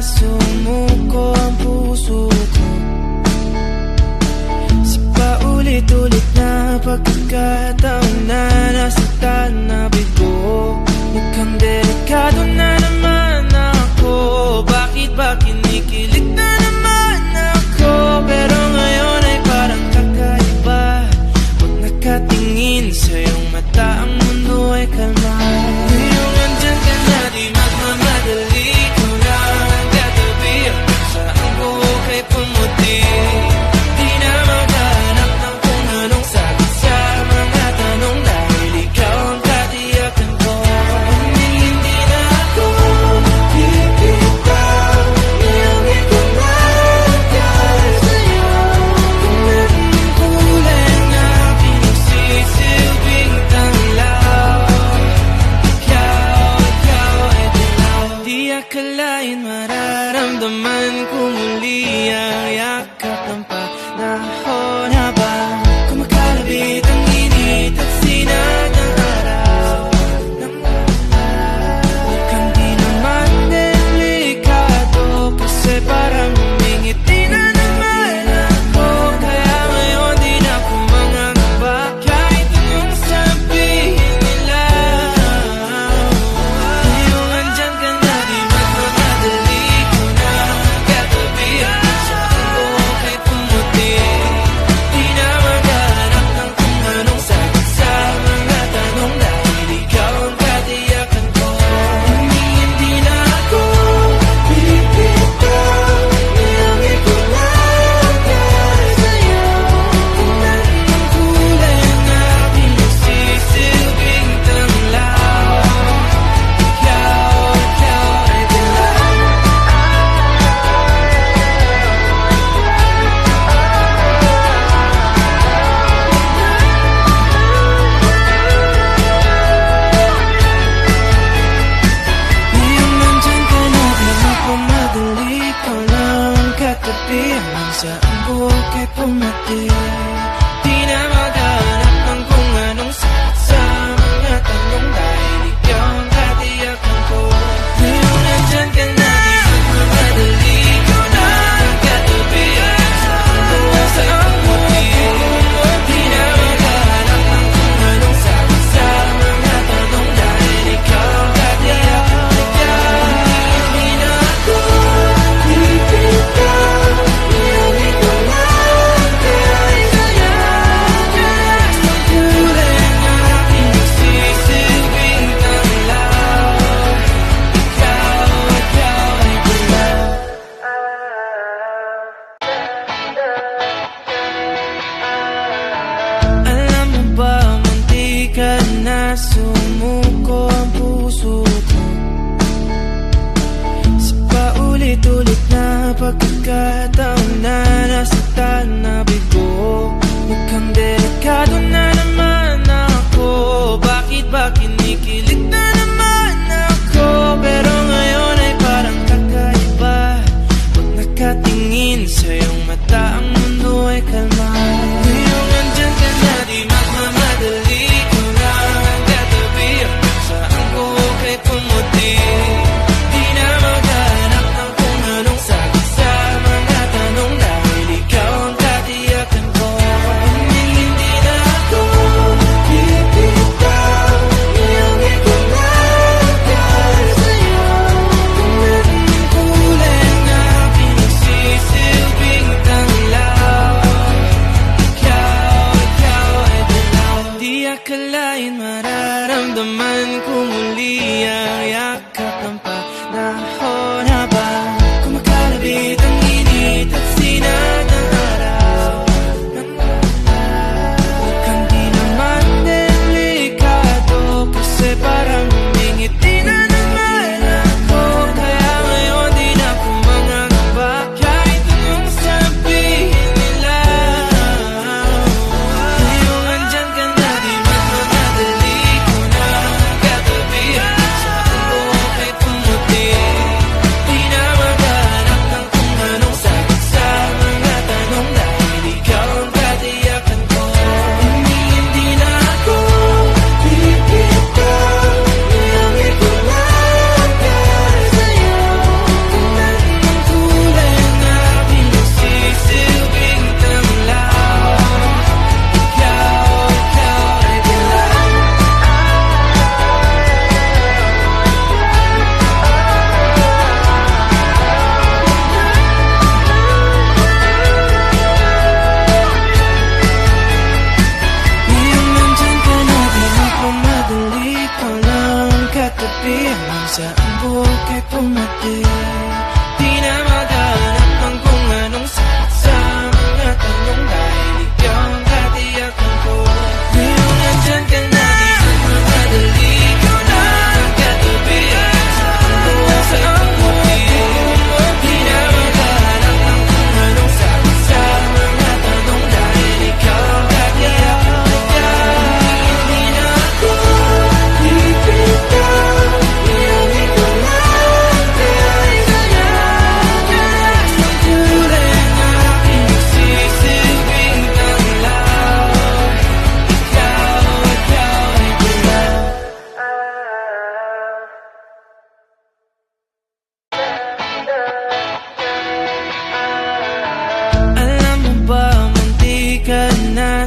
sumuko ang puso ko sa paulit-ulit na pagkakataon na nasaktan na bigo. Mukhang delikado na naman ako. Bakit ba kinikilig na naman ako? Pero ngayon ay parang kakaiba. Pag nakatingin sa iyong mata, ang mundo ay kalma. Ngayong andyan ka na, di magmamadali. Ikaw lang ang katabi. Saan ko kay pumuti? Di na maghanap ng kung anong sagot sa mga tanong, dahil ikaw ang katiyakan ko. Hindi na ako bibitaw. Ngayong ikaw na dahil sa'yo. Kung anong kulay ang aking nagsisilbing tanglaw, ikaw ay dilaw. Di akalain mararamdaman ko muli ang yakap ng panahon habang kumakalabit ang init at sinag ng araw. Mukhang di naman delikado kasi parang humingiti na naman ako. Kaya ngayon di na ako mangangamba kahit anong sabihin nila. Ngayong andyan ka na, di magmamadali. Ikaw na ang katabi. Saan ko kay pumuti? Di na maghanap ng kung anong sagot sa mga tanong, dahil ikaw ang katiyakan ko. Hindi na ako bibitaw. Ngayong ikaw na dahil sa'yo. Kung anong kulay ang aking nagsisilbing tanglaw, ikaw ay dilaw. Ngayong nandyan ka na, di magmamadali. Ikaw lang ang katabi. Hanggang saan buhok ay pumati. Di na maghanap ng kung anong sagot sa mga tanong, dahil ikaw ang katiyakan ko. Ngayong nandyan ka na, di magmamadali. Ikaw lang ang katabi. Hanggang saan buhok ay pumati. Di na maghanap ng kung anong sagot sa mga tanong, dahil ikaw ang katiyakan ko. Hindi na ako bibitaw. Ngayong ikaw na dahil sa'yo. Ang kulay ang aking nagsisilbing tanglaw, ikaw ay dilaw. Alam mo ba, muntikan na sumuko ang puso ko sa paulit-ulit na pagkakataon na nasaktan na bigo. Mukhang delikado na naman ako. Bakit ba kinikilig na naman ako? Pero ngayon ay parang kakaiba. Pag nakatingin sa iyong mata, ang mundo ay kalma. Ngayong andyan ka na, di magmamadali. Ikaw lang ang katabi. Saan ko kay pumuti? Di na maghanap ng kung anong sagot sa mga tanong, dahil ikaw ang katiyakan ko. Hindi na ako Sa ang buhok ay pumati, di na maghanap ng kung anong sagot sa mga tanong. Dahil ikaw ang katiyakan ko. Ngayong nandyan ka na, di na mamadali. Ikaw na ang katabi sa ang buhok ay pumati, di na maghanap ng kung anong sagot sa mga tanong. Dahil ikaw ang katiyakan ko. Hindi na ako ipitaw, yung ikaw lang. Kaya sa kulay ng aking nagsisilbing tanglaw. Ikaw ay gulaw. Alam mo ba, munti ka na